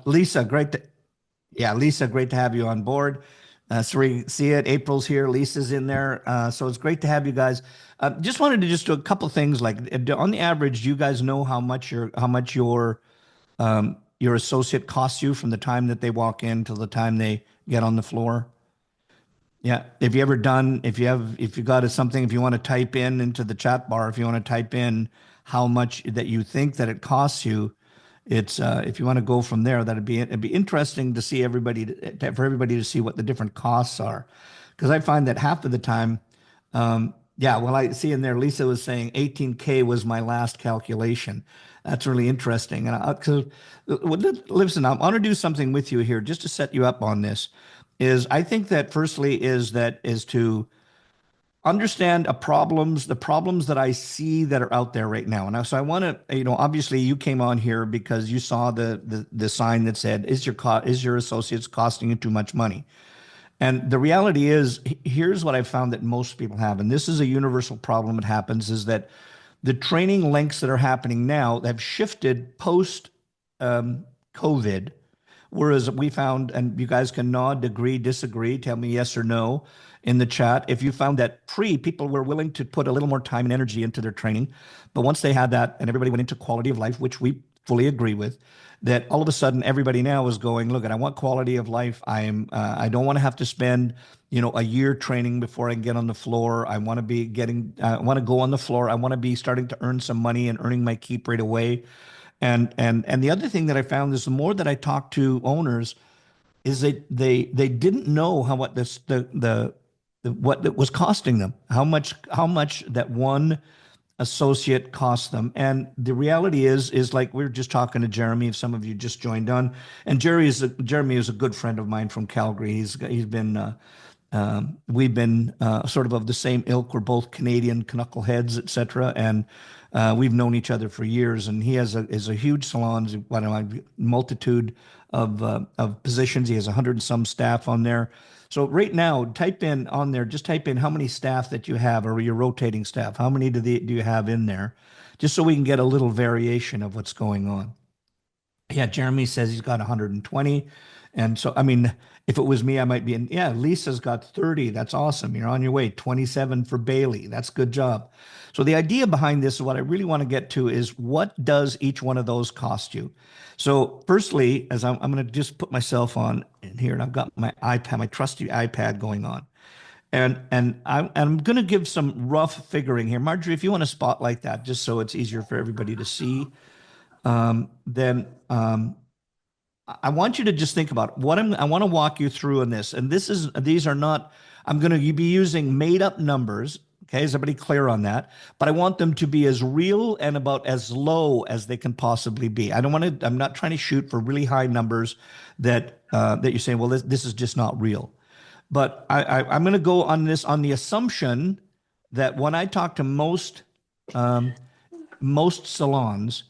Lisa, yeah, Lisa, great to have you on board. So we see it. April's here. Lisa's in there. So it's great to have you guys. Just wanted to just do a couple things. Like on the average, do you guys know how much your associate costs you from the time that they walk in till the time they get on the floor? Yeah. If you ever done, if you got something, if you want to type in into the chat bar, if you want to type in how much that you think that it costs you, it's if you want to go from there, it'd be interesting to see for everybody to see what the different costs are, because I find that half of the time, yeah. Well, I see in there, Lisa was saying 18K was my last calculation. That's really interesting, and because listen, I'm going to do something with you here just to set you up on this. I think that firstly is to understand the problems that I see that are out there right now. And so I want to, obviously you came on here because you saw the sign that said, is your associates costing you too much money? And the reality is, here's what I've found that most people have, and this is a universal problem that happens, is that the training lengths that are happening now have shifted post COVID. Whereas we found, and you guys can nod, agree, disagree, tell me yes or no in the chat. If you found that people were willing to put a little more time and energy into their training, but once they had that and everybody went into quality of life, which we fully agree with, that all of a sudden everybody now is going, look, I want quality of life. I don't want to have to spend, a year training before I can get on the floor. I want to go on the floor. I want to be starting to earn some money and earning my keep right away. And the other thing that I found is the more that I talk to owners is they didn't know what it was costing them, how much that one associate cost them. And the reality is like we were just talking to Jeremy, if some of you just joined on, and Jeremy is a good friend of mine from Calgary. He's been we've been sort of the same ilk. We're both Canadian knuckleheads, etc. And we've known each other for years. And he is a huge salon, a multitude of positions. He has 100 and some staff on there. So right now, just type in how many staff that you have, or your rotating staff. How many do you have in there? Just so we can get a little variation of what's going on. Yeah, Jeremy says he's got 120. And so, I mean, if it was me, I might be in. Yeah, Lisa's got 30. That's awesome. You're on your way. 27 for Bailey. That's a good job. So the idea behind this, what I really want to get to is, what does each one of those cost you? So firstly, as I'm going to just put myself on in here, and I've got my iPad, my trusty iPad going on. And I'm going to give some rough figuring here. Marjorie, if you want to spotlight that, just so it's easier for everybody to see, then I want you to just think about I want to walk you through in this. And these are not, I'm going to be using made up numbers. Okay, is everybody clear on that? But I want them to be as real and about as low as they can possibly be. I'm not trying to shoot for really high numbers that you're saying, well, this is just not real. But I'm going to go on this on the assumption that when I talk to most salons,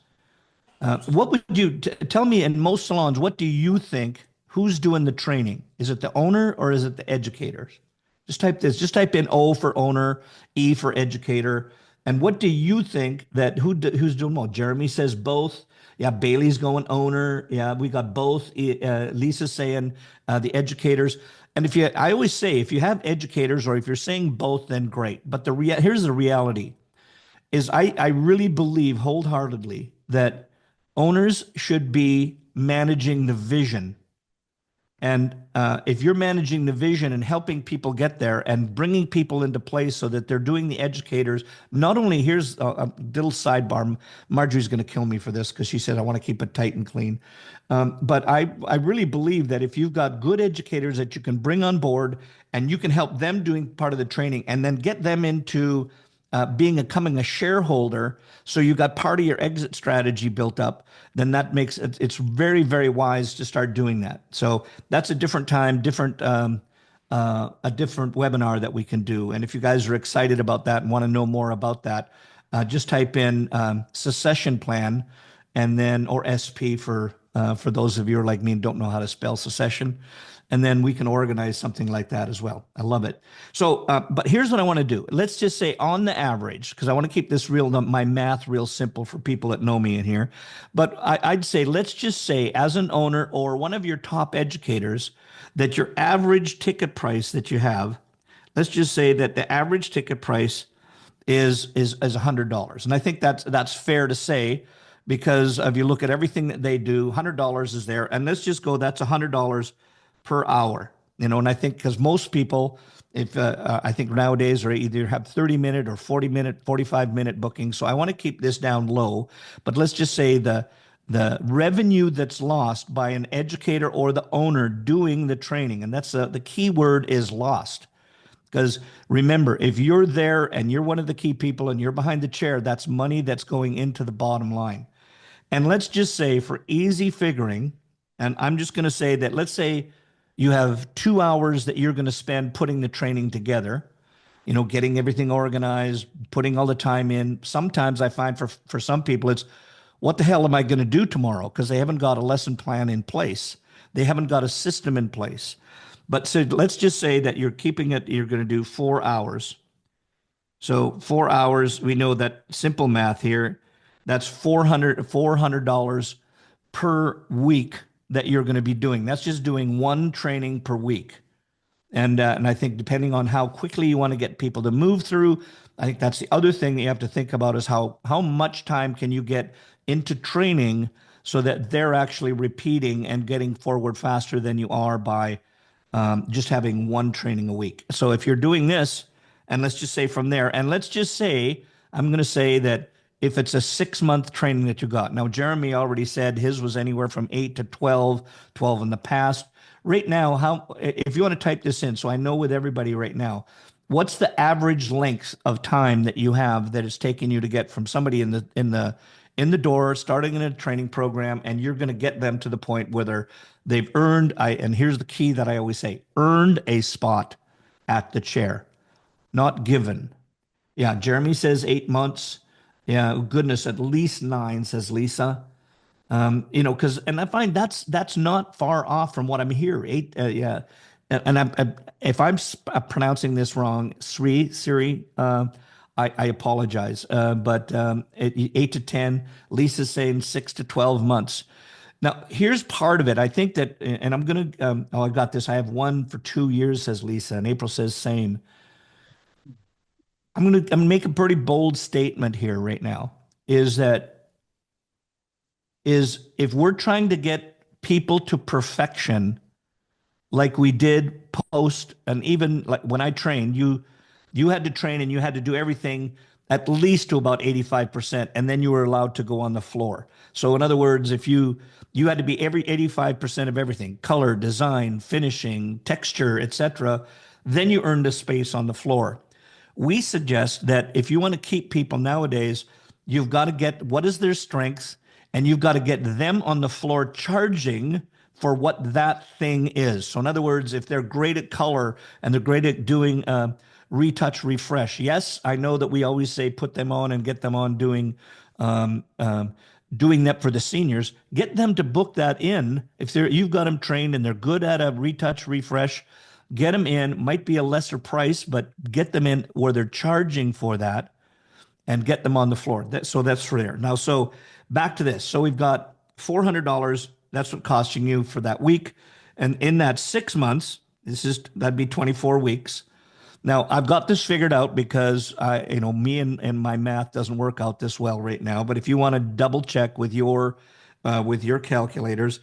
what would you tell me in most salons? What do you think? Who's doing the training? Is it the owner or is it the educators? Just type this. Just type in O for owner, E for educator. And what do you think who's doing what? Jeremy says both. Yeah, Bailey's going owner. Yeah, we got both. Lisa's saying the educators. And I always say, if you have educators or if you're saying both, then great. But here's the reality: is I really believe wholeheartedly that owners should be managing the vision. And if you're managing the vision and helping people get there and bringing people into place so that they're doing the educators, not only, here's a little sidebar. Marjorie's going to kill me for this because she said, I want to keep it tight and clean. But I really believe that if you've got good educators that you can bring on board and you can help them doing part of the training and then get them into becoming a shareholder, so you got part of your exit strategy built up, then that makes it's very, very wise to start doing that. So that's a different time, a different webinar that we can do. And if you guys are excited about that and want to know more about that, just type in succession plan and then, or SP for for those of you who are like me and don't know how to spell secession. And then we can organize something like that as well. I love it. So, but here's what I want to do. Let's just say on the average, because I want to keep this real, my math real simple for people that know me in here. But I'd say, let's just say as an owner or one of your top educators, that your average ticket price that you have, let's just say that the average ticket price is $100. And I think that's fair to say because if you look at everything that they do, $100 is there. And let's just go, that's $100 per hour. And I think because most people, if I think nowadays are either have 30-minute or 40-minute, 45-minute bookings. So I want to keep this down low, but let's just say the revenue that's lost by an educator or the owner doing the training, and that's the key word is lost. Because remember, if you're there and you're one of the key people and you're behind the chair, that's money that's going into the bottom line. And let's just say for easy figuring, and I'm just going to say that let's say you have 2 hours that you're going to spend putting the training together, getting everything organized, putting all the time in. Sometimes I find for some people, it's what the hell am I going to do tomorrow? Because they haven't got a lesson plan in place. They haven't got a system in place. But so let's just say that you're keeping it, you're going to do 4 hours. So 4 hours, we know that simple math here, that's $400 per week that you're going to be doing. That's just doing one training per week. And I think depending on how quickly you want to get people to move through, I think that's the other thing that you have to think about is how much time can you get into training so that they're actually repeating and getting forward faster than you are by just having one training a week. So if you're doing this, and let's just say from there, and let's just say, I'm going to say that if it's a 6-month training that you got. Now, Jeremy already said his was anywhere from 8 to 12, 12 in the past. Right now, if you want to type this in, so I know with everybody right now, what's the average length of time that you have that it's taking you to get from somebody in the door, starting in a training program, and you're going to get them to the point where they've earned, and here's the key that I always say, earned a spot at the chair, not given. Yeah, Jeremy says 8 months. Yeah, goodness, at least 9, says Lisa. And I find that's not far off from what I'm here. Yeah, and if I'm pronouncing this wrong, Siri, I apologize. But 8 to 10, Lisa's saying 6 to 12 months. Now, here's part of it. I think that, and I'm going to, I've got this. I have one for 2 years, says Lisa, and April says same. I'm going to make a pretty bold statement here right now, is if we're trying to get people to perfection, like we did post, and even like when I trained, you had to train and you had to do everything at least to about 85%, and then you were allowed to go on the floor. So in other words, if you had to be every 85% of everything, color, design, finishing, texture, etc., then you earned a space on the floor. We suggest that if you want to keep people nowadays, you've got to get what is their strengths, and you've got to get them on the floor charging for what that thing is. So in other words, if they're great at color and they're great at doing retouch, refresh. Yes, I know that we always say put them on and get them on doing that for the seniors. Get them to book that in. If you've got them trained and they're good at a retouch, refresh, get them in. Might be a lesser price, but get them in where they're charging for that and get them on the floor. So that's for there. Now, so back to this. So we've got $400. That's what costing you for that week. And in that 6 months, that'd be 24 weeks. Now, I've got this figured out because me and my math doesn't work out this well right now. But if you want to double check with your calculators,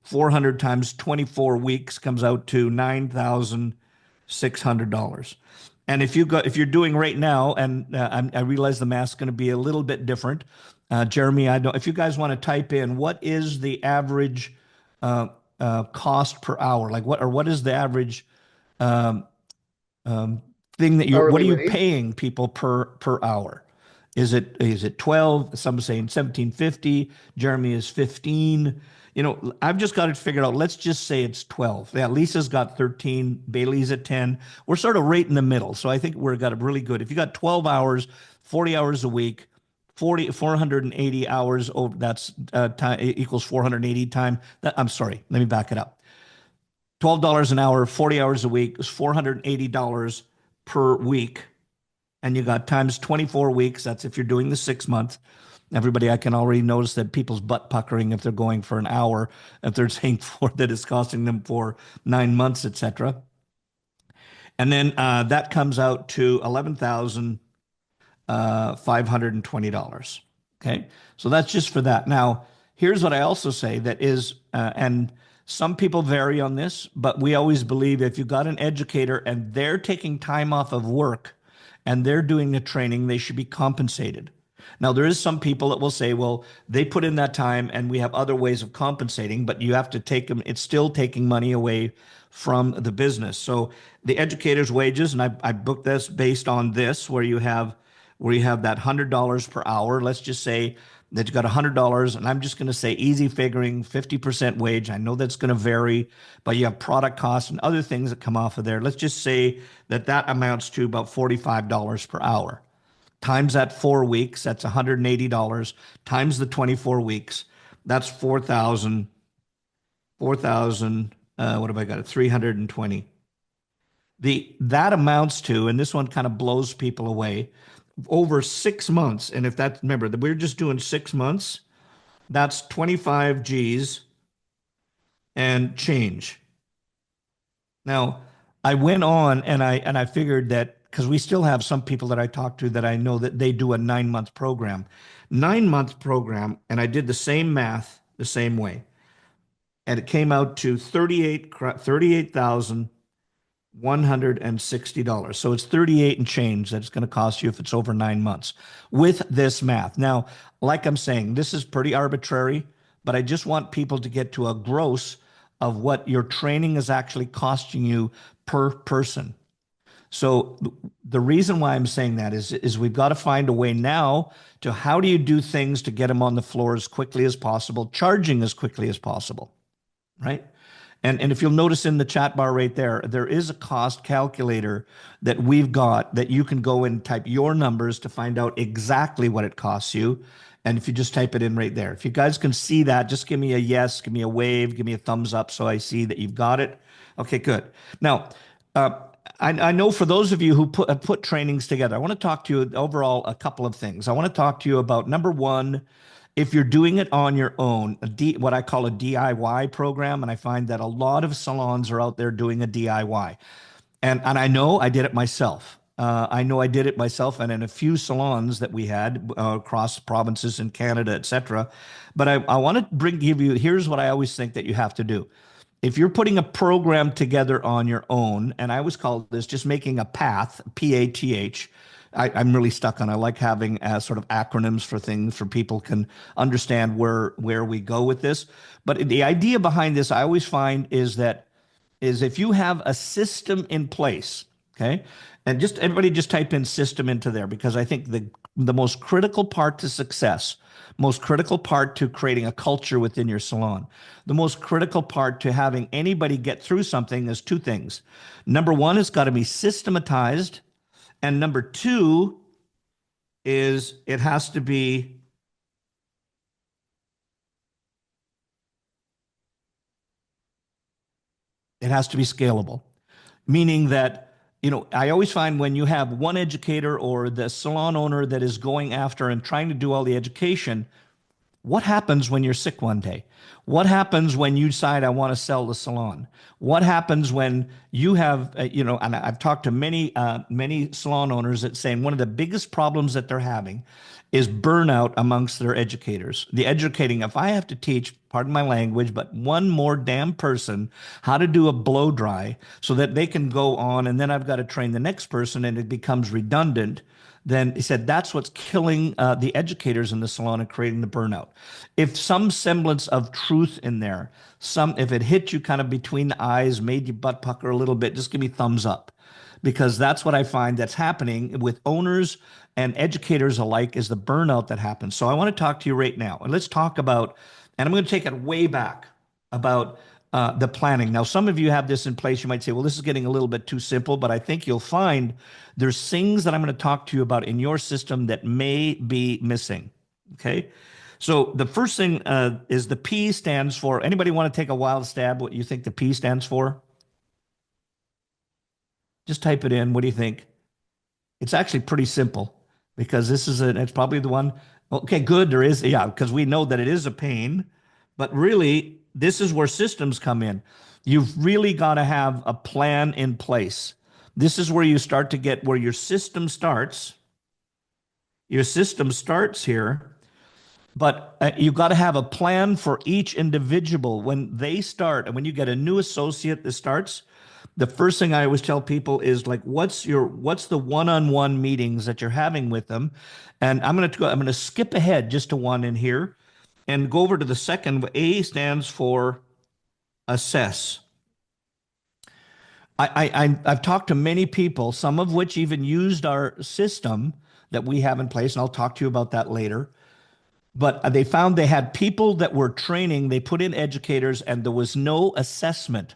400 times 24 weeks comes out to $9,600. And if you're doing right now, and I realize the math's going to be a little bit different, Jeremy, I don't. If you guys want to type in what is the average cost per hour, like what is the average thing that what are you paying people per hour? Is it 12? Some are saying 17.50. Jeremy is 15. I've just got it figured out. Let's just say it's 12. Yeah, Lisa's got 13. Bailey's at 10. We're sort of right in the middle. So I think we've got it really good. If you got 12 hours, 40 hours a week, 480 hours over, that's time equals 480 time. I'm sorry, let me back it up. $12 an hour, 40 hours a week is $480 per week. And you got times 24 weeks. That's if you're doing the 6 month. Everybody, I can already notice that people's butt puckering if they're going for an hour, if they're saying for that it's costing them for 9 months, etc. And then that comes out to $11,520. Okay. So that's just for that. Now, here's what I also say that is, and some people vary on this, but we always believe if you've got an educator and they're taking time off of work and they're doing the training, they should be compensated. Now, there is some people that will say, well, they put in that time and we have other ways of compensating, but you have to take them, it's still taking money away from the business. So the educator's wages, and I booked this based on this, where you have that $100 per hour. Let's just say that you got $100, and I'm just going to say easy figuring 50% wage. I know that's going to vary, but you have product costs and other things that come off of there. Let's just say that that amounts to about $45 per hour. Times that 4 weeks, that's $180. Times the 24 weeks, that's 4,000. What have I got? 320. That amounts to, and this one kind of blows people away, over 6 months. And if that's, remember that we're just doing 6 months, that's 25 G's and change. Now, I went on and I figured that because we still have some people that I talk to that I know that they do a 9 month program. 9 month program, and I did the same math the same way. And it came out to $38,160. So it's 38 and change that it's going to cost you if it's over 9 months with this math. Now, like I'm saying, this is pretty arbitrary, but I just want people to get to a gross of what your training is actually costing you per person. So the reason why I'm saying that is we've got to find a way now to how do you do things to get them on the floor as quickly as possible, charging as quickly as possible, right? And if you'll notice in the chat bar right there, there is a cost calculator that we've got that you can go and type your numbers to find out exactly what it costs you. And if you just type it in right there, if you guys can see that, just give me a yes, give me a wave, give me a thumbs up so I see that you've got it. Okay, good. Now, I know for those of you who put trainings together, I want to talk to you overall a couple of things. I want to talk to you about number one, if you're doing it on your own, what I call a DIY program, and I find that a lot of salons are out there doing a DIY. And I know I did it myself. I know I did it myself and in a few salons that we had across provinces in Canada, etc. But I want to give you, here's what I always think that you have to do. If you're putting a program together on your own, and I always call this just making a path, PATH. I'm really stuck on. I like having sort of acronyms for things for people can understand where we go with this. But the idea behind this, I always find is if you have a system in place, okay, and just everybody just type in system into there because I think the most critical part to success, most critical part to creating a culture within your salon, the most critical part to having anybody get through something is two things. Number one, it's got to be systematized. And number two is it has to be scalable, meaning that, I always find when you have one educator or the salon owner that is going after and trying to do all the education, what happens when you're sick one day? What happens when you decide I want to sell the salon? What happens when you have, and I've talked to many salon owners that saying one of the biggest problems that they're having is burnout amongst their educators. The educating, if I have to teach, pardon my language, but one more damn person how to do a blow dry so that they can go on and then I've got to train the next person and it becomes redundant, then he said that's what's killing the educators in the salon and creating the burnout. If some semblance of truth in there, if it hit you kind of between the eyes, made you butt pucker a little bit, just give me thumbs up. Because that's what I find that's happening with owners and educators alike is the burnout that happens. So I want to talk to you right now. And let's talk about, and I'm going to take it way back about the planning. Now, some of you have this in place. You might say, well, this is getting a little bit too simple, but I think you'll find there's things that I'm going to talk to you about in your system that may be missing. Okay. So the first thing is the P stands for, anybody want to take a wild stab what you think the P stands for? Just type it in. What do you think? It's actually pretty simple because it's probably the one. Okay, good. There is, yeah, because we know that it is a pain, but really, this is where systems come in. You've really got to have a plan in place. This is where you start to get where your system starts. Your system starts here, but you've got to have a plan for each individual when they start. And when you get a new associate that starts, the first thing I always tell people is like, what's the one-on-one meetings that you're having with them? And I'm going to skip ahead just to one in here and go over to the second. A stands for assess. I've talked to many people, some of which even used our system that we have in place, and I'll talk to you about that later. But they found they had people that were training, they put in educators, and there was no assessment.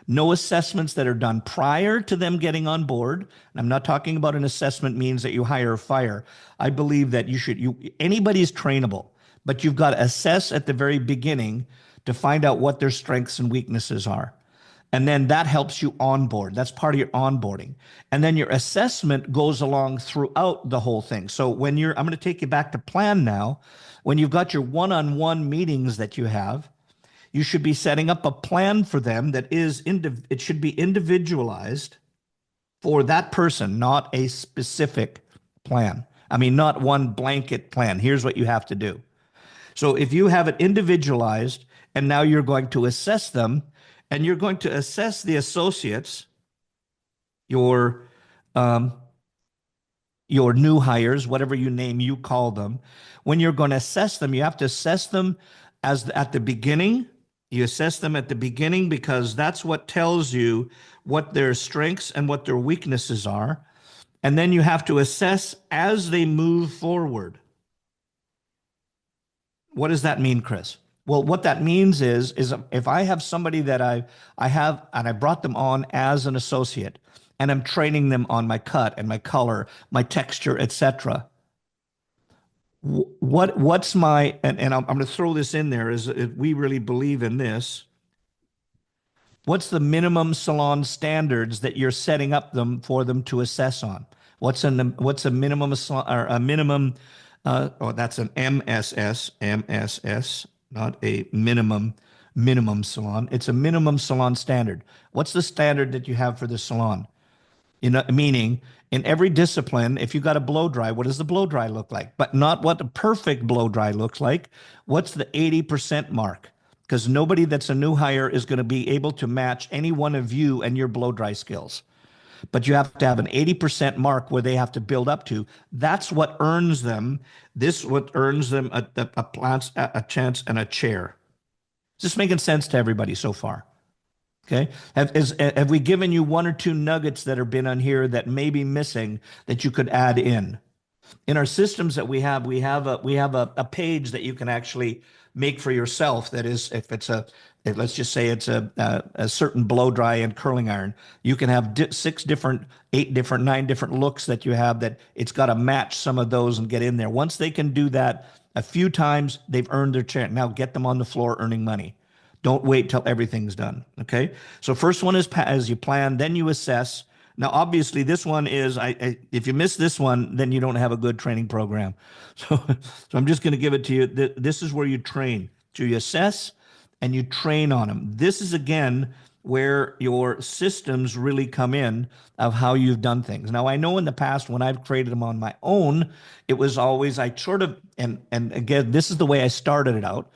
No assessments that are done prior to them getting on board. And I'm not talking about an assessment means that you hire or fire. I believe that anybody's trainable, but you've got to assess at the very beginning to find out what their strengths and weaknesses are. And then that helps you onboard. That's part of your onboarding. And then your assessment goes along throughout the whole thing. So I'm going to take you back to plan now. When you've got your one-on-one meetings that you have, you should be setting up a plan for them it should be individualized for that person, not a specific plan. I mean, not one blanket plan. Here's what you have to do. So if you have it individualized and now you're going to assess them and you're going to assess the associates, your new hires, whatever you call them, when you're going to assess them, you have to assess them at the beginning. You assess them at the beginning because that's what tells you what their strengths and what their weaknesses are. And then you have to assess as they move forward. What does that mean, Chris? Well, what that means is if I have somebody that I have and I brought them on as an associate and I'm training them on my cut and my color, my texture, etc. What's my, and I'm going to throw this in there, is if we really believe in this. What's the minimum salon standards that you're setting up for them to assess on? What's a minimum or a minimum? That's an MSS, not a minimum salon. It's a minimum salon standard. What's the standard that you have for the salon? Meaning in every discipline, if you got a blow dry, what does the blow dry look like? But not what the perfect blow dry looks like. What's the 80% mark? Because nobody that's a new hire is going to be able to match any one of you and your blow dry skills. But you have to have an 80% mark where they have to build up to. That's what earns them. What earns them a chance and a chair. Is this making sense to everybody so far? Okay. Have we given you one or two nuggets that have been on here that may be missing that you could add in? In our systems that we have a page that you can actually make for yourself. That is, let's just say it's a certain blow dry and curling iron. You can have 6 different, 8 different, 9 different looks that you have that it's got to match some of those and get in there. Once they can do that a few times, they've earned their chance. Now get them on the floor earning money. Don't wait till everything's done. Okay. So first one is as you plan, then you assess. Now, obviously, this one is, if you miss this one, then you don't have a good training program. So I'm just going to give it to you. This is where you train. So you assess and you train on them. This is, again, where your systems really come in of how you've done things. Now, I know in the past when I've created them on my own, it was always, and again, this is the way I started it out,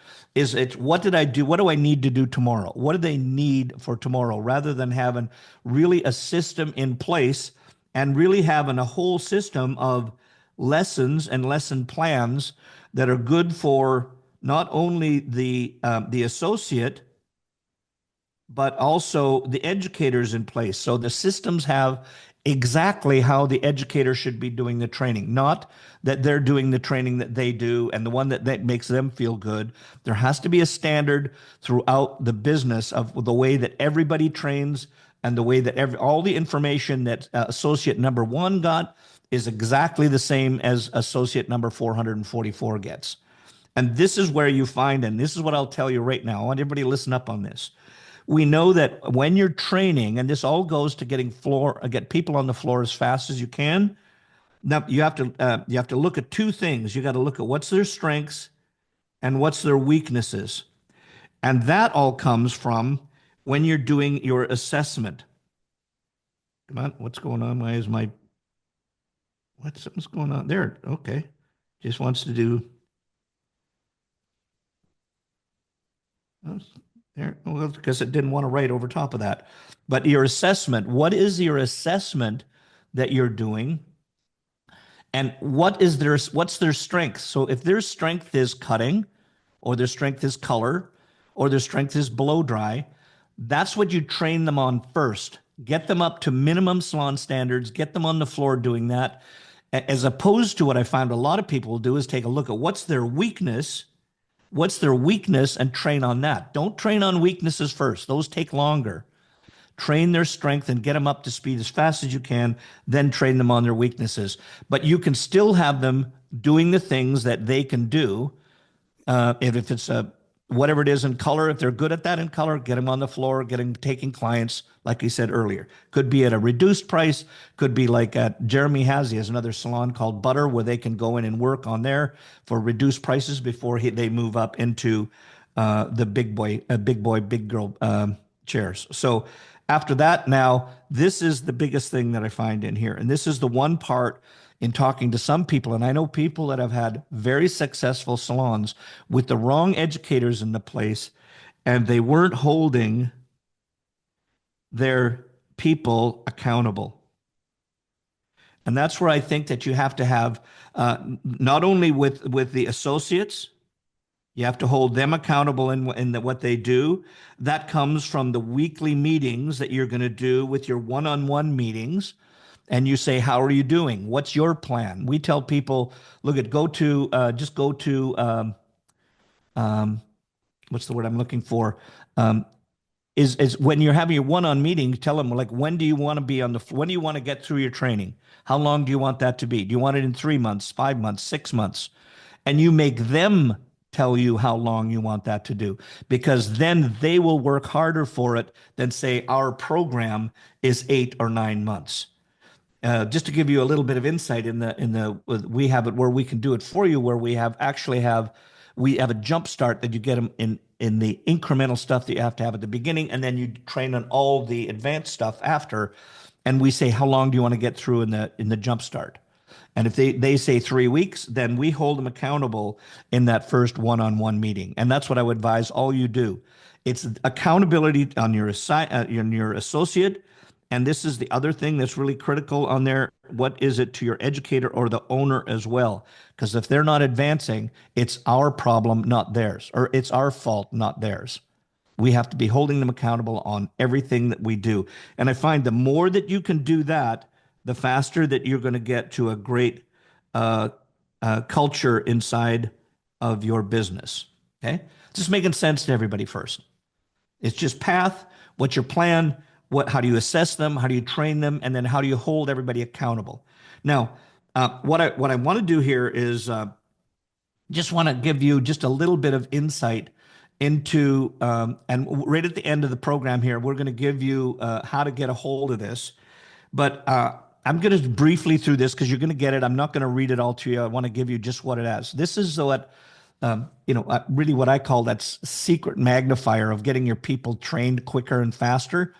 what did I do? What do I need to do tomorrow? What do they need for tomorrow? Rather than having really a system in place and really having a whole system of lessons and lesson plans that are good for not only the associate, but also the educators in place. So the systems have exactly how the educator should be doing the training, not that they're doing the training that they do and the one that makes them feel good. There has to be a standard throughout the business of the way that everybody trains and the way that all the information that associate number one got is exactly the same as associate number 444 gets. And this is where you find, and this is what I'll tell you right now. I want everybody to listen up on this. We know that when you're training, and this all goes to get people on the floor as fast as you can. Now you have to look at two things. You got to look at what's their strengths and what's their weaknesses, and that all comes from when you're doing your assessment. Come on, what's going on? Why is my something's going on there? Okay, just wants to do. Oh, there, well, because it didn't want to write over top of that. But your assessment, what is your assessment that you're doing? And what's their strength? So if their strength is cutting, or their strength is color, or their strength is blow dry, that's what you train them on first. Get them up to minimum salon standards, get them on the floor doing that. As opposed to what I find a lot of people will do is take a look at what's their weakness and train on that. Don't train on weaknesses first. Those take longer. Train their strength and get them up to speed as fast as you can, then train them on their weaknesses. But you can still have them doing the things that they can do. If it's whatever it is in color, if they're good at that in color, get them on the floor, taking clients, like we said earlier. Could be at a reduced price, could be like at Jeremy has another salon called Butter, where they can go in and work on there for reduced prices before they move up into the big girl chairs. So after that, now this is the biggest thing that I find in here, and this is the one part in talking to some people, and I know people that have had very successful salons with the wrong educators in the place, and they weren't holding their people accountable. And that's where I think that you have to have not only with the associates, you have to hold them accountable in what they do. That comes from the weekly meetings that you're going to do with your one-on-one meetings. And you say, how are you doing? What's your plan? We tell people, look at just go to what's the word I'm looking for? Is when you're having your one-on meeting, tell them, like, when do you want to be when do you want to get through your training? How long do you want that to be? Do you want it in 3 months, 5 months, 6 months? And you make them tell you how long you want that to do, because then they will work harder for it than say our program is 8 or 9 months. Just to give you a little bit of insight we have it where we can do it for you, where we have a jump start that you get them in the incremental stuff that you have to have at the beginning, and then you train on all the advanced stuff after. And we say, how long do you want to get through in the jump start? And if they say 3 weeks, then we hold them accountable in that first one-on-one meeting. And that's what I would advise all you do. It's accountability on your associate. And this is the other thing that's really critical on there. What is it to your educator or the owner as well? Because if they're not advancing, it's our problem, not theirs, or it's our fault, not theirs. We have to be holding them accountable on everything that we do. And I find the more that you can do that, the faster that you're going to get to a great culture inside of your business. Okay? Just making sense to everybody first. It's just path, what's your plan, how do you assess them, how do you train them, and then how do you hold everybody accountable? Now, what I want to do here is just want to give you just a little bit of insight into, and right at the end of the program here, we're going to give you how to get a hold of this. But I'm going to briefly through this because you're going to get it. I'm not going to read it all to you. I want to give you just what it has. This is what, really what I call that secret magnifier of getting your people trained quicker and faster.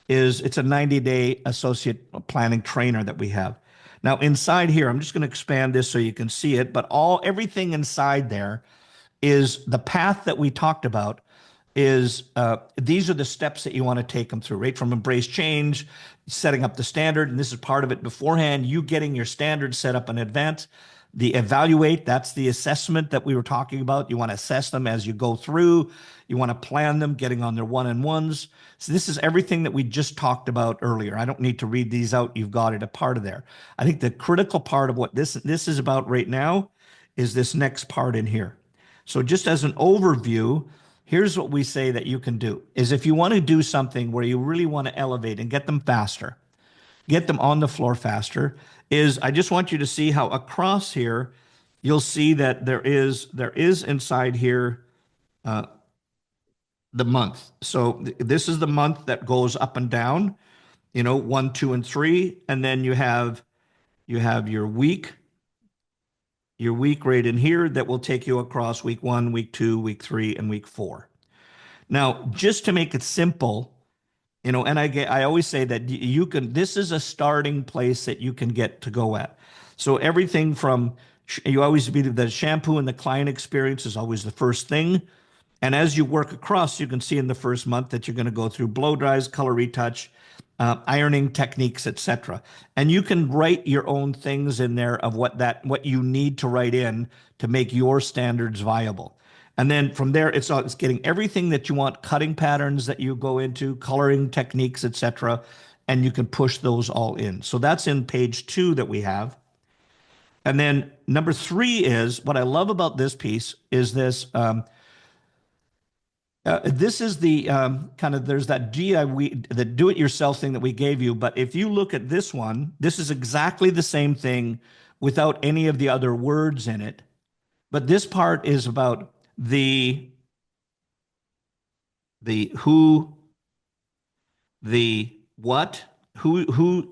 It's a 90-day associate planning trainer that we have. Now inside here, I'm just going to expand this so you can see it, but everything inside there is the path that we talked about. These are the steps that you want to take them through, right? From embrace change, setting up the standard, and this is part of it beforehand, you getting your standard set up in advance, The evaluate, that's the assessment that we were talking about. You want to assess them as you go through. You want to plan them, getting on their one-on-ones. So this is everything that we just talked about earlier. I don't need to read these out. You've got it a part of there. I think the critical part of what this is about right now is this next part in here. So just as an overview, here's what we say that you can do is if you want to do something where you really want to elevate and get them faster, get them on the floor faster, is I just want you to see how across here, you'll see that there is inside here the month. So this is the month that goes up and down, 1, 2, and 3, and then you have your week right in here that will take you across week 1, week 2, week 3, and week 4. Now, just to make it simple, and I always say that you can, this is a starting place that you can get to go at. So everything from, you always be the shampoo and the client experience is always the first thing. And as you work across, you can see in the first month that you're going to go through blow dries, color retouch, ironing techniques, etc. And you can write your own things in there of what you need to write in to make your standards viable. And then from there, it's getting everything that you want, cutting patterns that you go into, coloring techniques, etc. And you can push those all in. So that's in page 2 that we have. And then number 3 is, what I love about this piece is this. This is the kind of, there's that the do-it-yourself thing that we gave you. But if you look at this one, this is exactly the same thing without any of the other words in it. But this part is about the who, the what, who's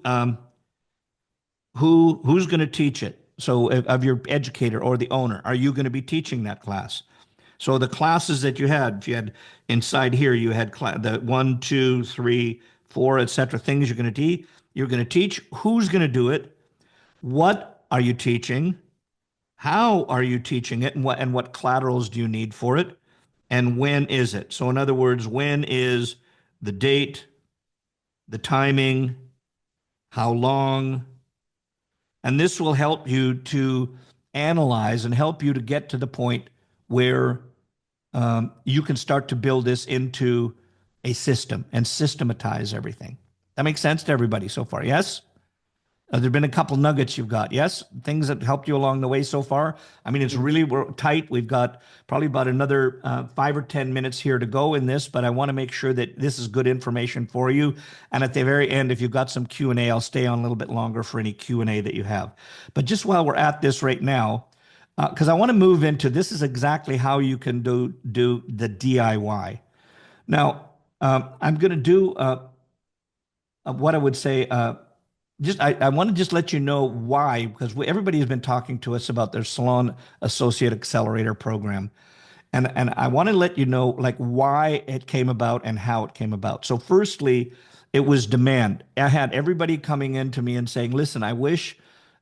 going to teach it. So of your educator or the owner, are you going to be teaching that class? So the classes that you had, if you had inside here, you had the 1, 2, 3, 4, etc. things you're going to teach. Who's going to do it? What are you teaching? How are you teaching it? And what collaterals do you need for it? And when is it? So in other words, when is the date, the timing, how long? And this will help you to analyze and help you to get to the point where you can start to build this into a system and systematize everything. That makes sense to everybody so far, yes? There've been a couple nuggets you've got, yes? Things that helped you along the way so far. I mean, we're tight. We've got probably about another 5 or 10 minutes here to go in this, but I want to make sure that this is good information for you. And at the very end, if you've got some Q&A, I'll stay on a little bit longer for any Q&A that you have. But just while we're at this right now, because I want to move into, this is exactly how you can do the DIY. Now, I'm going to do what I would say, I want to just let you know why, because everybody has been talking to us about their Salon Associate Accelerator program. And I want to let you know like why it came about and how it came about. So firstly, it was demand. I had everybody coming in to me and saying, listen, I wish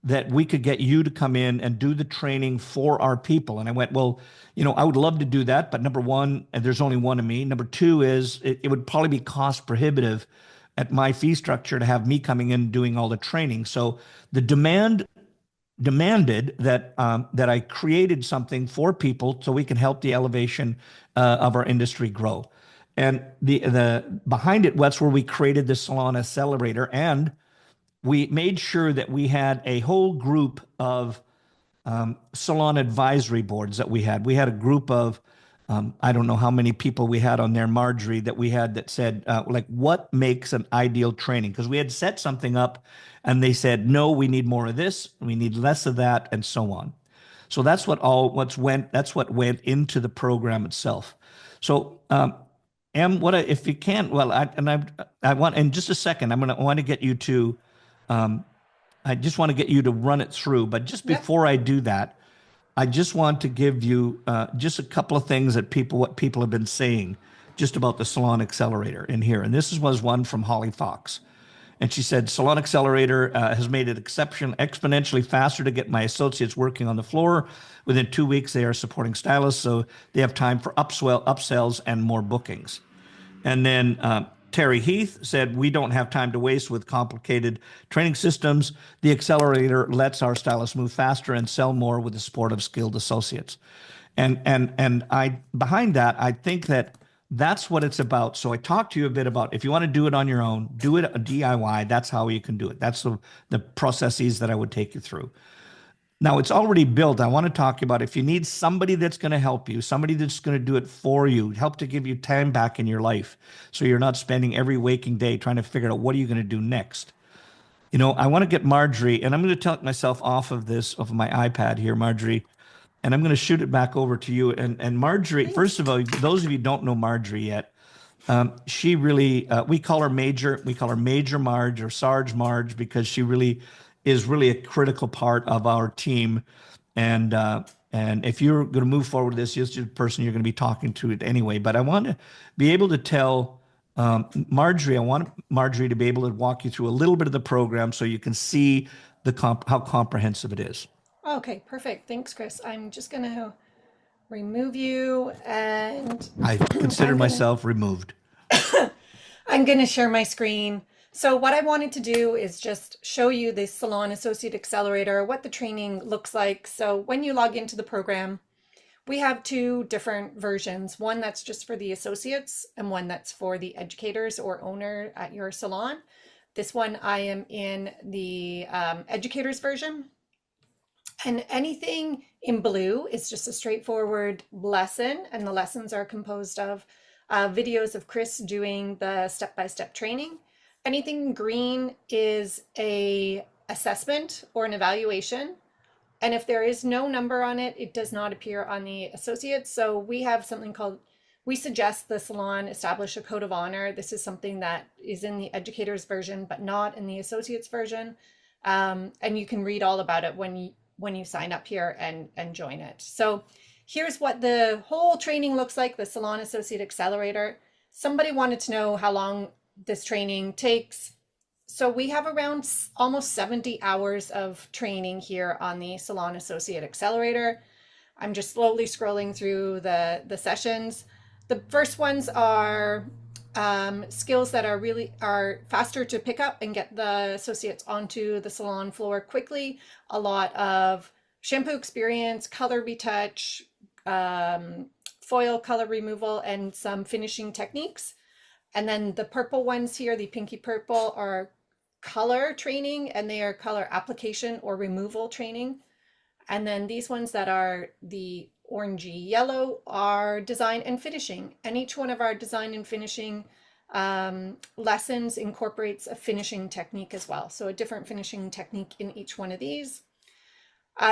that we could get you to come in and do the training for our people. And I went, well, I would love to do that. But number one, there's only one of me. Number two is it would probably be cost prohibitive at my fee structure to have me coming in and doing all the training. So the demand demanded that that I created something for people so we can help the elevation of our industry grow. And the behind it, that's where we created the Salon Accelerator, and we made sure that we had a whole group of salon advisory boards that we had. We had a group of, I don't know how many people we had on there, Marjorie, that we had that said, like, what makes an ideal training? Because we had set something up and they said, no, we need more of this, we need less of that, and so on. So that's that's what went into the program itself. So, if you can, well, I want, in just a second, I want to get you to, I just want to get you to run it through. But just Yep. before I do that, I just want to give you just a couple of things that what people have been saying just about the Salon Accelerator in here. And this was one from Holly Fox. And she said, Salon Accelerator has made it exponentially faster to get my associates working on the floor. Within 2 weeks, they are supporting stylists, so they have time for upsells and more bookings. And then Terry Heath said, we don't have time to waste with complicated training systems. The accelerator lets our stylists move faster and sell more with the support of skilled associates. And I behind that, I think that that's what it's about. So I talked to you a bit about if you want to do it on your own, do it a DIY. That's how you can do it. That's the processes that I would take you through. Now it's already built. I want to talk about if you need somebody that's going to help you, somebody that's going to do it for you, help to give you time back in your life. So you're not spending every waking day trying to figure out what are you going to do next. I want to get Marjorie, and I'm going to take myself off of this, of my iPad here, Marjorie, and I'm going to shoot it back over to you. And Marjorie, Thanks. first of all, those of you who don't know Marjorie yet, she really, we call her Major Marge or Sarge Marge because she really is really a critical part of our team. And if you're going to move forward with this, you're the person you're going to be talking to it anyway. But I want to be able to tell Marjorie, I want Marjorie to be able to walk you through a little bit of the program so you can see how comprehensive it is. Okay, perfect. Thanks, Chris. I'm just going to remove you and I consider I'm going to myself removed. I'm going to share my screen. So what I wanted to do is just show you the Salon Associate Accelerator, what the training looks like. So when you log into the program, we have two different versions, one that's just for the associates and one that's for the educators or owner at your salon. This one I am in the educators version. And anything in blue is just a straightforward lesson, and the lessons are composed of videos of Chris doing the step-by-step training. Anything green is a assessment or an evaluation. And if there is no number on it, it does not appear on the associates. So we have something called, we suggest the salon establish a code of honor. This is something that is in the educators version, but not in the associates version. And you can read all about it when you sign up here and join it. So here's what the whole training looks like, the Salon Associate Accelerator. Somebody wanted to know how long this training takes. So we have around almost 70 hours of training here on the Salon Associate Accelerator. I'm just slowly scrolling through the sessions. The first ones are skills that are faster to pick up and get the associates onto the salon floor quickly. A lot of shampoo experience, color retouch, foil color removal, and some finishing techniques. And then the purple ones here, the pinky purple, are color training, and they are color application or removal training. And then these ones that are the orangey yellow are design and finishing. And each one of our design and finishing lessons incorporates a finishing technique as well. So a different finishing technique in each one of these.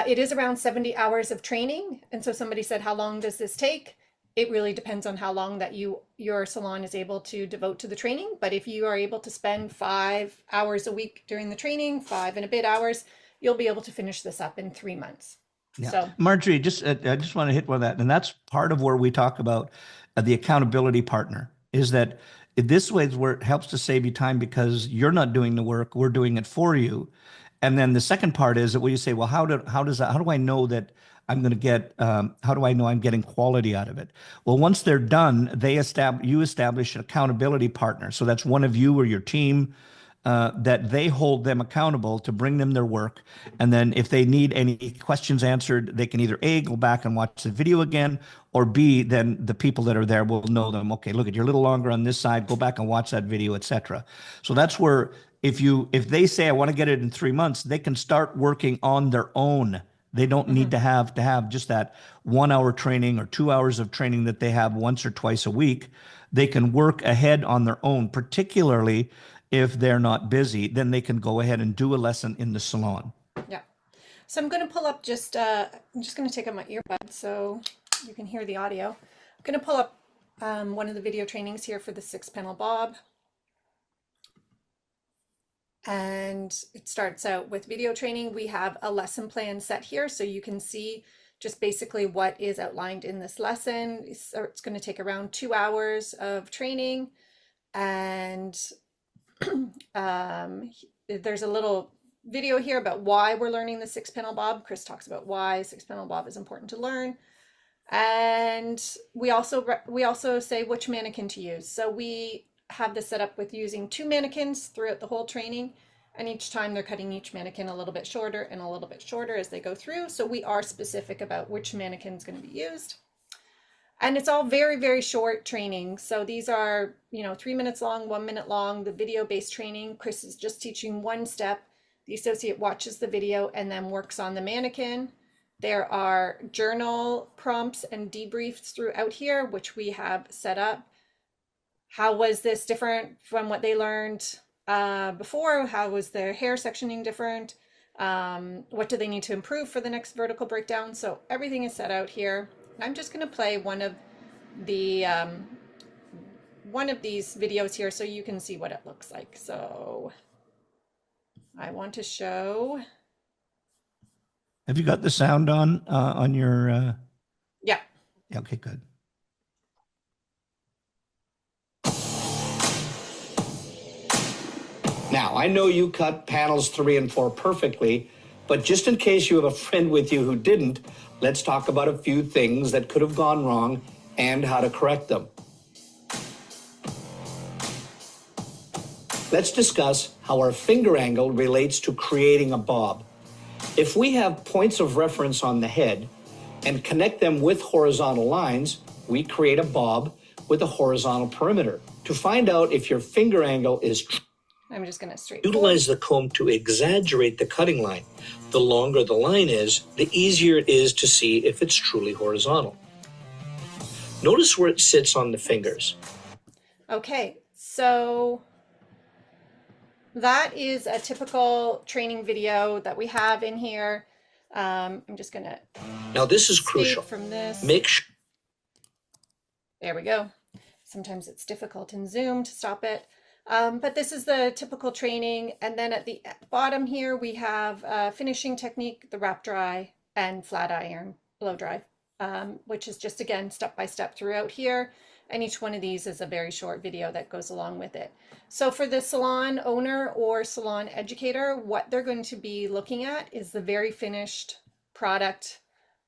It is around 70 hours of training. And so somebody said, how long does this take? It really depends on how long that your salon is able to devote to the training. But if you are able to spend 5 hours a week during the training, 5 and a bit hours, you'll be able to finish this up in 3 months. Yeah. So Marjorie, I just want to hit one of that. And that's part of where we talk about the accountability partner is that this way is where it helps to save you time because you're not doing the work, we're doing it for you. And then the second part is that when you say, well, how do I know that I'm going to get, how do I know I'm getting quality out of it? Well, once they're done, you establish an accountability partner. So that's one of you or your team that they hold them accountable to bring them their work. And then if they need any questions answered, they can either A, go back and watch the video again, or B, then the people that are there will know them. Okay, look, you're a little longer on this side, go back and watch that video, etc. So that's where if they say, I want to get it in 3 months, they can start working on their own. They don't need to have just that 1 hour training or 2 hours of training that they have once or twice a week. They can work ahead on their own, particularly if they're not busy, then they can go ahead and do a lesson in the salon. yeah. So I'm going to pull up I'm just going to take out my earbuds so you can hear the audio. I'm going to pull up one of the video trainings here for the 6-panel bob. And it starts out with video training. We have a lesson plan set here so you can see just basically what is outlined in this lesson. So it's going to take around 2 hours of training. And there's a little video here about why we're learning the 6-panel bob. Chris talks about why 6-panel bob is important to learn. And we also say which mannequin to use. So we have this set up with using 2 mannequins throughout the whole training. And each time they're cutting each mannequin a little bit shorter and a little bit shorter as they go through. So we are specific about which mannequin is going to be used. And it's all very, very short training. So these are, 3 minutes long, 1 minute long, the video based training. Chris is just teaching one step. The associate watches the video and then works on the mannequin. There are journal prompts and debriefs throughout here, which we have set up. How was this different from what they learned before? How was their hair sectioning different? What do they need to improve for the next vertical breakdown? So everything is set out here. And I'm just going to play one of these videos here so you can see what it looks like. So I want to show. Have you got the sound on your? Yeah. Okay, good. Now, I know you cut panels 3 and 4 perfectly, but just in case you have a friend with you who didn't, let's talk about a few things that could have gone wrong and how to correct them. Let's discuss how our finger angle relates to creating a bob. If we have points of reference on the head and connect them with horizontal lines, we create a bob with a horizontal perimeter. To find out if your finger angle is I'm just going to straight utilize the comb to exaggerate the cutting line. The longer the line is, the easier it is to see if it's truly horizontal. Notice where it sits on the fingers. Okay, so that is a typical training video that we have in here. I'm just going to. Now this is crucial. From this. Make sure. There we go. Sometimes it's difficult in Zoom to stop it. But this is the typical training. And then at the bottom here, we have finishing technique, the wrap dry, and flat iron blow dry, which is just, again, step by step throughout here. And each one of these is a very short video that goes along with it. So for the salon owner or salon educator, what they're going to be looking at is the very finished product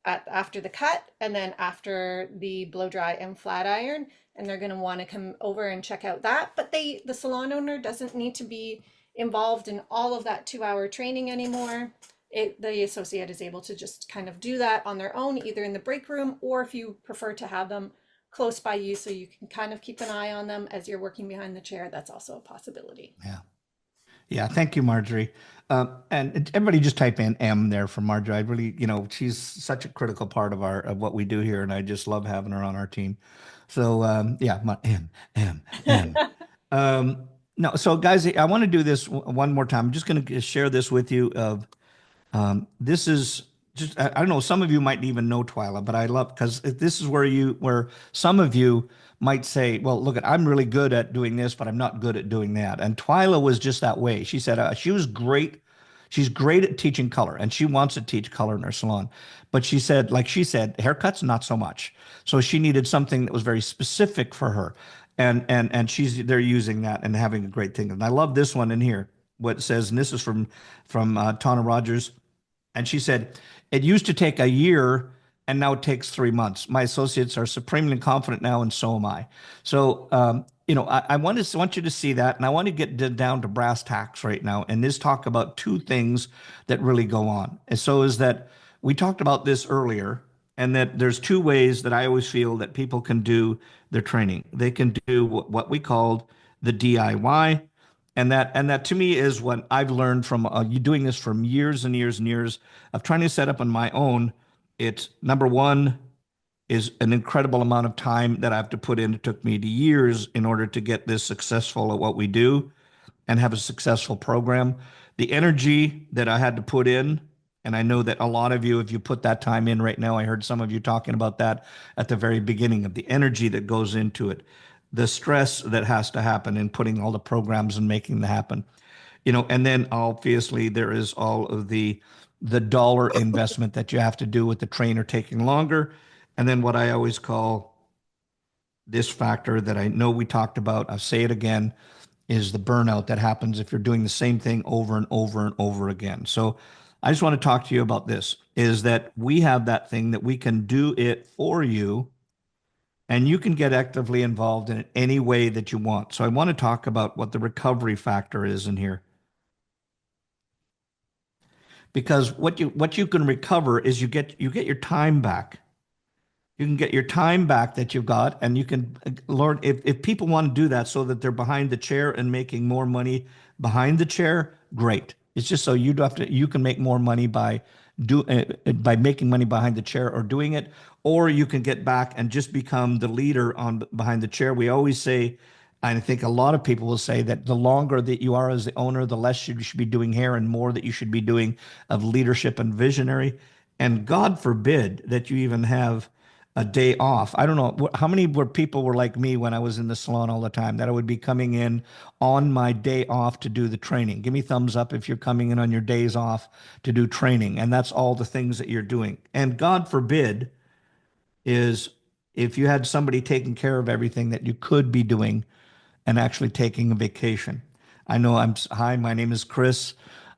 after the cut and then after the blow dry and flat iron. And they're going to want to come over and check out that. But the salon owner doesn't need to be involved in all of that 2-hour training anymore. The associate is able to just kind of do that on their own, either in the break room or if you prefer to have them close by you so you can kind of keep an eye on them as you're working behind the chair. That's also a possibility. Yeah. Yeah. Thank you, Marjorie. And everybody just type in M there for Marjorie. I really, she's such a critical part of what we do here. And I just love having her on our team. So, yeah, M. No, so guys, I want to do this one more time. I'm just going to share this with you this is just, I don't know, some of you might even know Twyla, but I love, because this is where some of you might say, well, look, I'm really good at doing this, but I'm not good at doing that. And Twyla was just that way. She said she was great. She's great at teaching color and she wants to teach color in her salon. But she said, haircuts, not so much. So she needed something that was very specific for her. And they're using that and having a great thing. And I love this one in here, what it says, and this is from Tana Rogers. And she said, it used to take a year and now it takes 3 months. My associates are supremely confident now, and so am I. So, I want you to see that, and I want to get down to brass tacks right now, and this talk about 2 things that really go on. And so is that we talked about this earlier, and that there's 2 ways that I always feel that people can do their training. They can do what we called the DIY, and that to me is what I've learned from you doing this for years and years and years of trying to set up on my own. It's number 1 is an incredible amount of time that I have to put in. It took me years in order to get this successful at what we do and have a successful program. The energy that I had to put in, and I know that a lot of you, if you put that time in right now, I heard some of you talking about that at the very beginning, of the energy that goes into it, the stress that has to happen in putting all the programs and making them happen. And then obviously there is all of the dollar investment that you have to do with the trainer taking longer. And then what I always call this factor that I know we talked about, I'll say it again, is the burnout that happens if you're doing the same thing over and over and over again. So I just want to talk to you about this, is that we have that thing that we can do it for you and you can get actively involved in it any way that you want. So I want to talk about what the recovery factor is in here. Because what you can recover is you get your time back. You can get your time back that you've got, and you can, Lord, if people want to do that so that they're behind the chair and making more money behind the chair, great. It's just so you can make more money by making money behind the chair or doing it, or you can get back and just become the leader on behind the chair. We always say, and I think a lot of people will say that the longer that you are as the owner, the less you should be doing here and more that you should be doing of leadership and visionary. And God forbid that you even have a day off. I don't know how many people were like me when I was in the salon all the time, that I would be coming in on my day off to do the training. Give me thumbs up if you're coming in on your days off to do training. And that's all the things that you're doing. And God forbid is if you had somebody taking care of everything that you could be doing and actually taking a vacation. Hi, my name is Chris.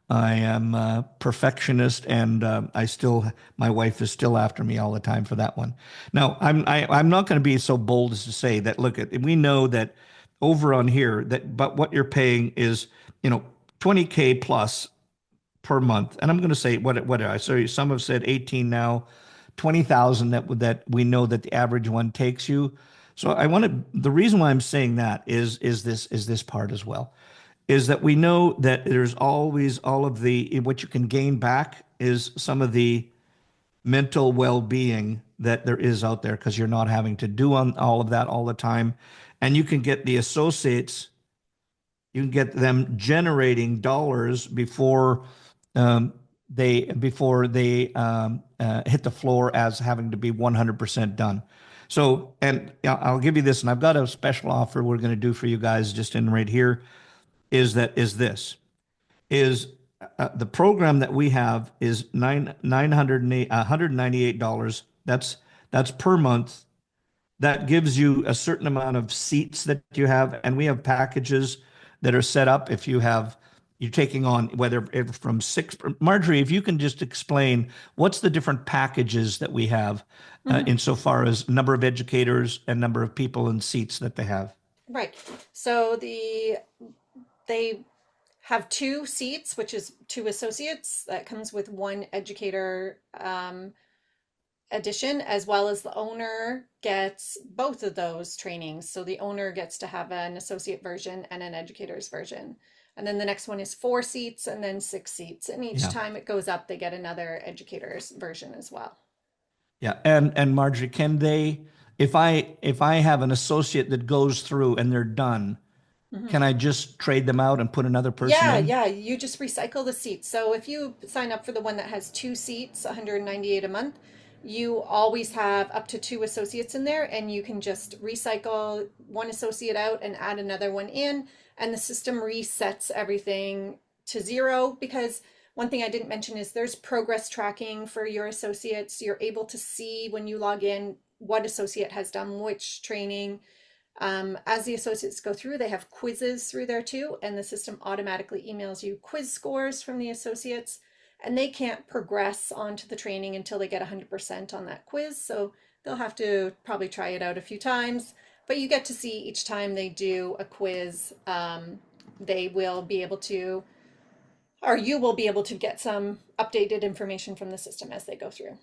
I am a perfectionist, and my wife is still after me all the time for that one. Now, I'm not going to be so bold as to say that, look, we know that over on here, but what you're paying is, 20K plus per month. And I'm going to say, what did I say? Some have said 18 now, 20,000 that we know that the average one takes you. So the reason why I'm saying that is this part as well, is that we know that there's always what you can gain back is some of the mental well-being that there is out there, because you're not having to do on all of that all the time. And you can get the associates, you can get them generating dollars um, before they hit the floor as having to be 100% done. So, and I'll give you this, and I've got a special offer we're going to do for you guys just in right here. Is the program that we have is $198. That's per month. That gives you a certain amount of seats that you have, and we have packages that are set up. If you're taking on whether from six. Marjorie, if you can just explain what's the different packages that we have insofar as number of educators and number of people and seats that they have. Right. So they have 2 seats, which is 2 associates. That comes with 1 educator edition, as well as the owner gets both of those trainings. So the owner gets to have an associate version and an educator's version. And then the next one is 4 seats and then 6 seats. And each time it goes up, they get another educator's version as well. Yeah. And Marjorie, can they, if I have an associate that goes through and they're done, can I just trade them out and put another person Yeah, in? yeah, you just recycle the seats. So if you sign up for the one that has 2 seats, 198 a month, you always have up to 2 associates in there, and you can just recycle one associate out and add another one in, and the system resets everything to 0. Because one thing I didn't mention is there's progress tracking for your associates. You're able to see when you log in what associate has done which training. As the associates go through, they have quizzes through there too, and the system automatically emails you quiz scores from the associates, and they can't progress onto the training until they get 100% on that quiz. So they'll have to probably try it out a few times, but you get to see each time they do a quiz, they will be able to, or you will be able to get some updated information from the system as they go through.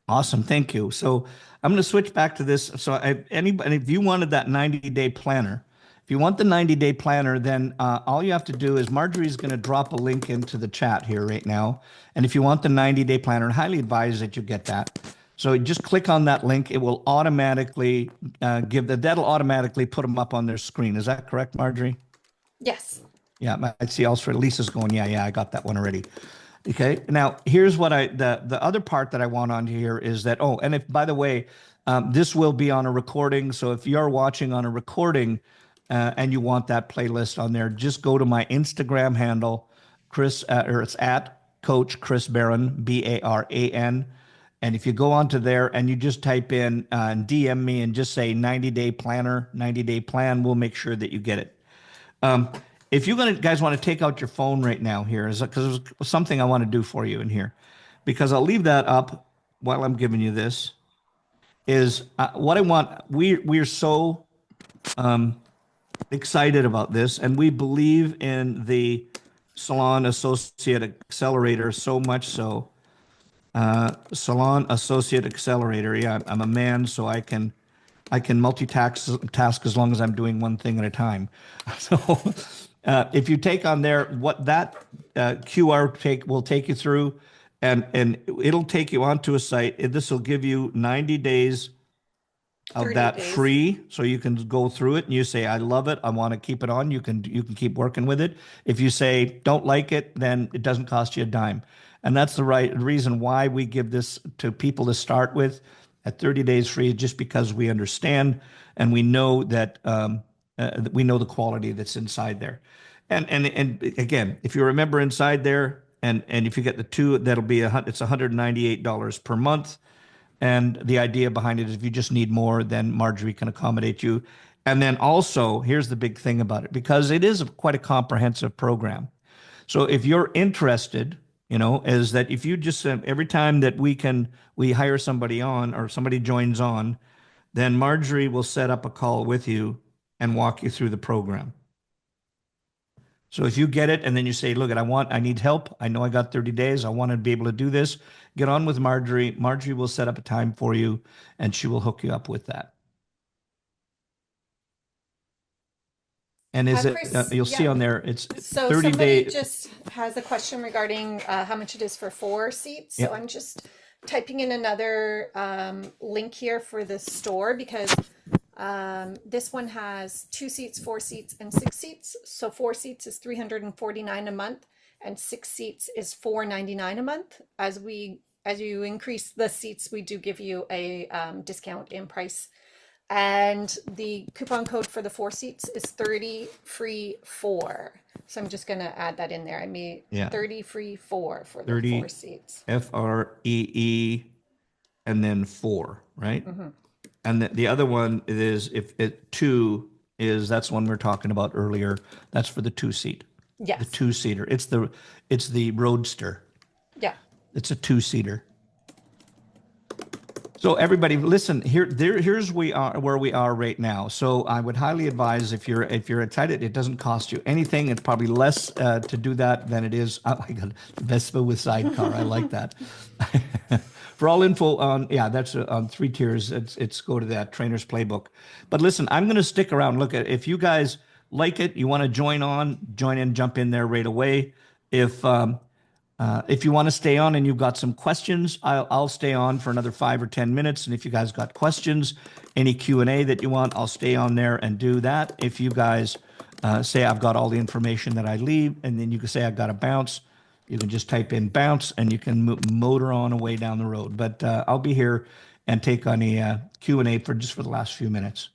Awesome. Thank you. So I'm going to switch back to this. So if you wanted that 90-day planner, if you want the 90-day planner, then all you have to do is Marjorie's going to drop a link into the chat here right now. And if you want the 90-day planner, I highly advise that you get that. So just click on that link. It will automatically that'll automatically put them up on their screen. Is that correct, Marjorie? Yes. Yeah, I see also Lisa's going, yeah, I got that one already. Okay. Now, here's what the other part that I want on here is that, and if, by the way, this will be on a recording. So if you're watching on a recording and you want that playlist on there, just go to my Instagram handle, or it's at Coach Chris Barron, Baran. And if you go onto there and you just type in and DM me and just say 90-day planner, 90-day plan, we'll make sure that you get it. If you guys want to take out your phone right now here, because there's something I want to do for you in here, because I'll leave that up while I'm giving you this, is what I want. We're so excited about this, and we believe in the Salon Associate Accelerator so much so. Salon Associate Accelerator. Yeah, I'm a man, so I can multitask as long as I'm doing one thing at a time. So if you take on there, what that QR will take you through, and it'll take you onto a site. This will give you 90 days of 30 that days. free, so you can go through it and you say, I love it, I want to keep it on. You can keep working with it. If you say don't like it, then it doesn't cost you a dime. And that's the right reason why we give this to people to start with at 30 days free, just because we understand and we know that we know the quality that's inside there. And again, if you remember inside there, and if you get the two, that'll be it's $198 per month. And the idea behind it is if you just need more, then Marjorie can accommodate you. And then also, here's the big thing about it, because it is quite a comprehensive program. So if you're interested, is that if you just every time that we hire somebody on or somebody joins on, then Marjorie will set up a call with you and walk you through the program. So if you get it and then you say, look, I need help. I know I got 30 days. I want to be able to do this. Get on with Marjorie. Marjorie will set up a time for you and she will hook you up with that. And Chris, you'll see yeah. on there, it's So 30 somebody days. just has a question regarding how much it is for 4 seats. So Yep. I'm just typing in another link here for the store, because this one has 2 seats, 4 seats, and 6 seats. So 4 seats is $349 a month, and 6 seats is $499 a month. As you increase the seats, we do give you a discount in price. And the coupon code for the 4 seats is 30 free 4. So I'm just going to add that in there. I mean, Yeah. 30 free 4 for the 30 4 seats. FREE and then 4, right? And the other one is if it 2 is, that's one we we're talking about earlier. That's for the 2-seat. Yes. The 2-seater. It's the Roadster. Yeah. It's a 2-seater. So everybody, listen. Here's where we are right now. So I would highly advise, if you're excited, it doesn't cost you anything. It's probably less to do that than it is. Oh my God, Vespa with sidecar. I like that. For all info on, that's on 3 tiers. It's go to that trainer's playbook. But listen, I'm going to stick around. Look at, if you guys like it, you want to join in, jump in there right away. If you want to stay on and you've got some questions, I'll stay on for another 5 or 10 minutes. And if you guys got questions, any Q&A that you want, I'll stay on there and do that. If you guys say I've got all the information that I leave, and then you can say I've got to bounce, you can just type in bounce and you can motor on away down the road. But I'll be here and take on a Q&A for the last few minutes.